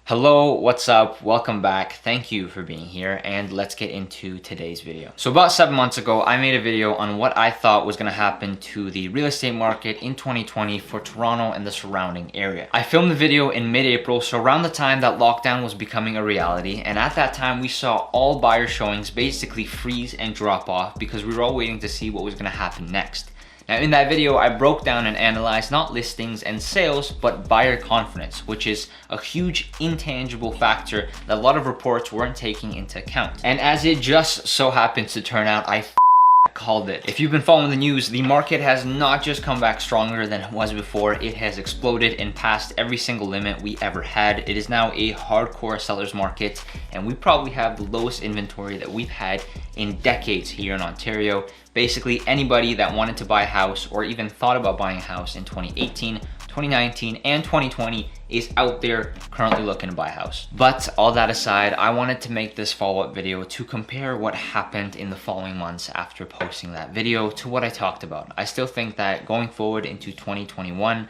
Hello, what's up? Welcome back. Thank you for being here, and let's get into today's video. So about 7 months ago, I made a video on what I thought was going to happen to the real estate market in 2020 for Toronto and the surrounding area. I filmed the video in mid-April, so around the time that lockdown was becoming a reality, and at that time we saw all buyer showings basically freeze and drop off because we were all waiting to see what was going to happen next. Now in that video, I broke down and analyzed not listings and sales, but buyer confidence, which is a huge intangible factor that a lot of reports weren't taking into account. And as it just so happens to turn out, I called it. If you've been following the news, the market has not just come back stronger than it was before, it has exploded and passed every single limit we ever had. It is now a hardcore seller's market, and we probably have the lowest inventory that we've had in decades here in Ontario. Basically, anybody that wanted to buy a house or even thought about buying a house in 2018, 2019, and 2020 is out there currently looking to buy a house. But all that aside, I wanted to make this follow-up video to compare what happened in the following months after posting that video to what I talked about. I still think that going forward into 2021,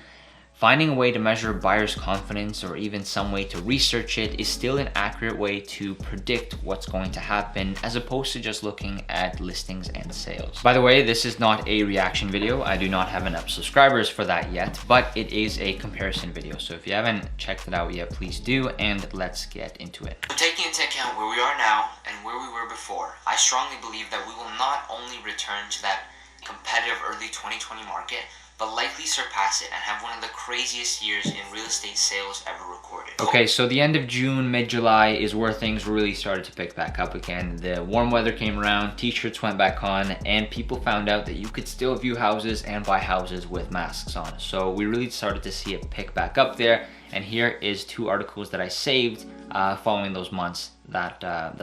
finding a way to measure buyers' confidence or even some way to research it is still an accurate way to predict what's going to happen as opposed to just looking at listings and sales. By the way, this is not a reaction video. I do not have enough subscribers for that yet, but it is a comparison video. So if you haven't checked it out yet, please do, and let's get into it. Taking into account where we are now and where we were before, I strongly believe that we will not only return to that competitive early 2020 market, but likely surpass it and have one of the craziest years in real estate sales ever recorded. Okay, so the end of June, mid-July is where things really started to pick back up again. The warm weather came around, t-shirts went back on, and people found out that you could still view houses and buy houses with masks on. So we really started to see it pick back up there. And here is two articles that I saved following those months that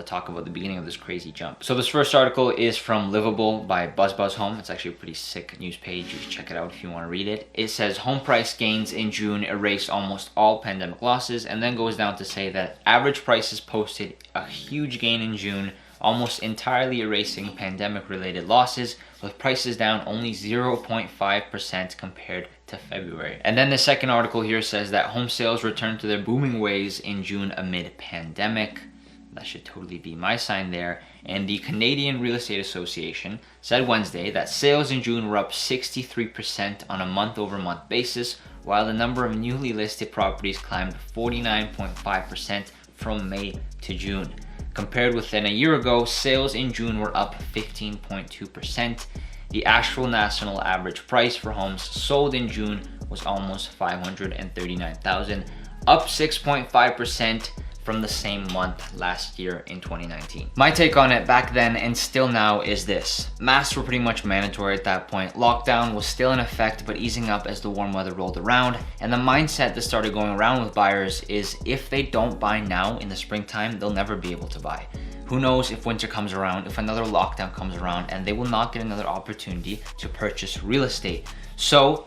talk about the beginning of this crazy jump. So this first article is from Livable by BuzzBuzz Home. It's actually a pretty sick news page. You should check it out if you want to read it. It says home price gains in June erased almost all pandemic losses, and then goes down to say that average prices posted a huge gain in June, almost entirely erasing pandemic-related losses, with prices down only 0.5% compared to February. And then the second article here says that home sales returned to their booming ways in June amid pandemic. That should totally be my sign there. And the Canadian Real Estate Association said Wednesday that sales in June were up 63% on a month-over-month basis, while the number of newly listed properties climbed 49.5% from May to June. Compared with a year ago, sales in June were up 15.2%. The actual national average price for homes sold in June was almost $539,000, up 6.5% from the same month last year in 2019. My take on it back then and still now is this. Masks were pretty much mandatory at that point. Lockdown was still in effect but easing up as the warm weather rolled around, and the mindset that started going around with buyers is if they don't buy now in the springtime, they'll never be able to buy. Who knows if winter comes around, if another lockdown comes around, and they will not get another opportunity to purchase real estate. So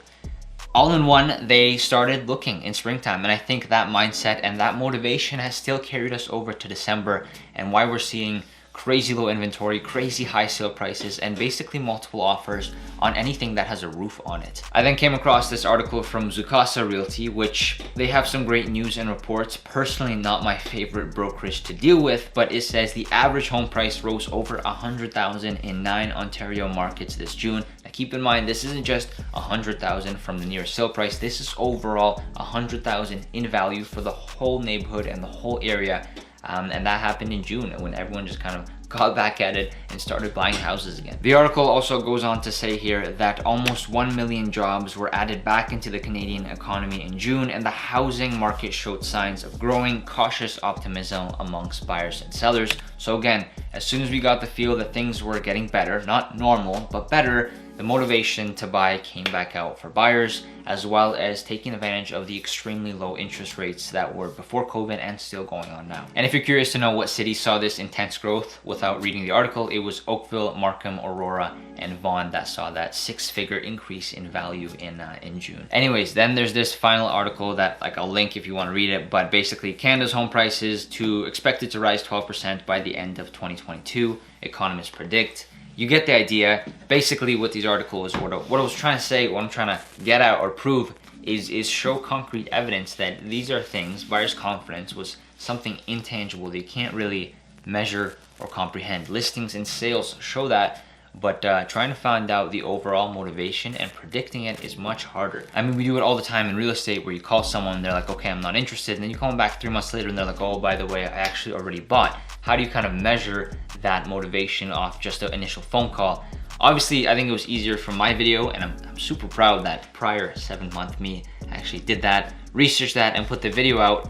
all in one, they started looking in springtime, and I think that mindset and that motivation has still carried us over to December, and why we're seeing crazy low inventory, crazy high sale prices, and basically multiple offers on anything that has a roof on it. I then came across this article from Zoocasa Realty, which they have some great news and reports. Personally, not my favorite brokerage to deal with, but it says the average home price rose over $100,000 in 9 Ontario markets this June. Now keep in mind, this isn't just $100,000 from the nearest sale price. This is overall $100,000 in value for the whole neighborhood and the whole area. And that happened in June when everyone just kind of got back at it and started buying houses again. The article also goes on to say here that almost 1 million jobs were added back into the Canadian economy in June, and the housing market showed signs of growing cautious optimism amongst buyers and sellers. So again, as soon as we got the feel that things were getting better, not normal, but better, the motivation to buy came back out for buyers, as well as taking advantage of the extremely low interest rates that were before COVID and still going on now. And if you're curious to know what cities saw this intense growth without reading the article, it was Oakville, Markham, Aurora, and Vaughn that saw that 6-figure increase in value in June. Anyways, then there's this final article that I'll link if you want to read it, but basically Canada's home prices expected to rise 12% by the end of 2022, economists predict. You get the idea. Basically what these articles, what I was trying to say, what I'm trying to get at or prove is show concrete evidence that these are things, buyer's confidence was something intangible that you can't really measure or comprehend. Listings and sales show that, but trying to find out the overall motivation and predicting it is much harder. I mean, we do it all the time in real estate where you call someone, they're like, okay, I'm not interested. And then you call them back 3 months later and they're like, oh, by the way, I actually already bought. How do you kind of measure that motivation off just an initial phone call? Obviously, I think it was easier from my video, and I'm super proud that prior 7-month me actually did that, researched that, and put the video out.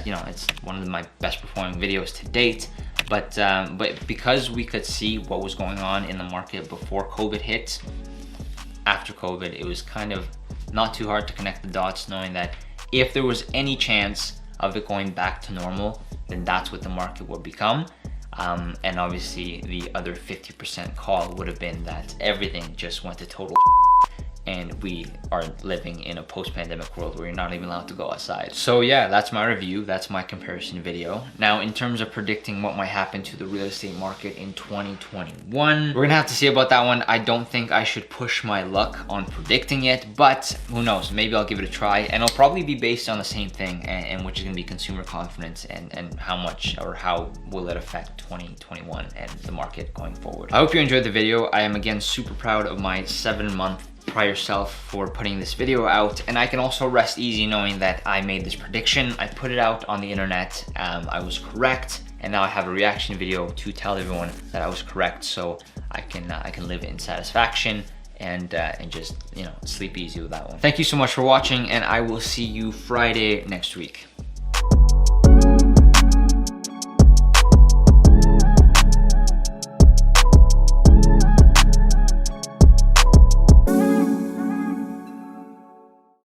You know, it's one of my best performing videos to date. But because we could see what was going on in the market before COVID hit, after COVID, it was kind of not too hard to connect the dots, knowing that if there was any chance of it going back to normal, then that's what the market would become. And obviously the other 50% call would have been that everything just went to total and we are living in a post-pandemic world where you're not even allowed to go outside. So yeah, that's my review, that's my comparison video. Now, in terms of predicting what might happen to the real estate market in 2021, we're gonna have to see about that one. I don't think I should push my luck on predicting it, but who knows, maybe I'll give it a try, and it'll probably be based on the same thing, and which is gonna be consumer confidence and how much or how will it affect 2021 and the market going forward. I hope you enjoyed the video. I am again super proud of my 7-month prior self for putting this video out, and I can also rest easy knowing that I made this prediction. I put it out on the internet, I was correct, and now I have a reaction video to tell everyone that I was correct, so I can live in satisfaction and just, you know, sleep easy with that one. Thank you so much for watching, and I will see you Friday next week.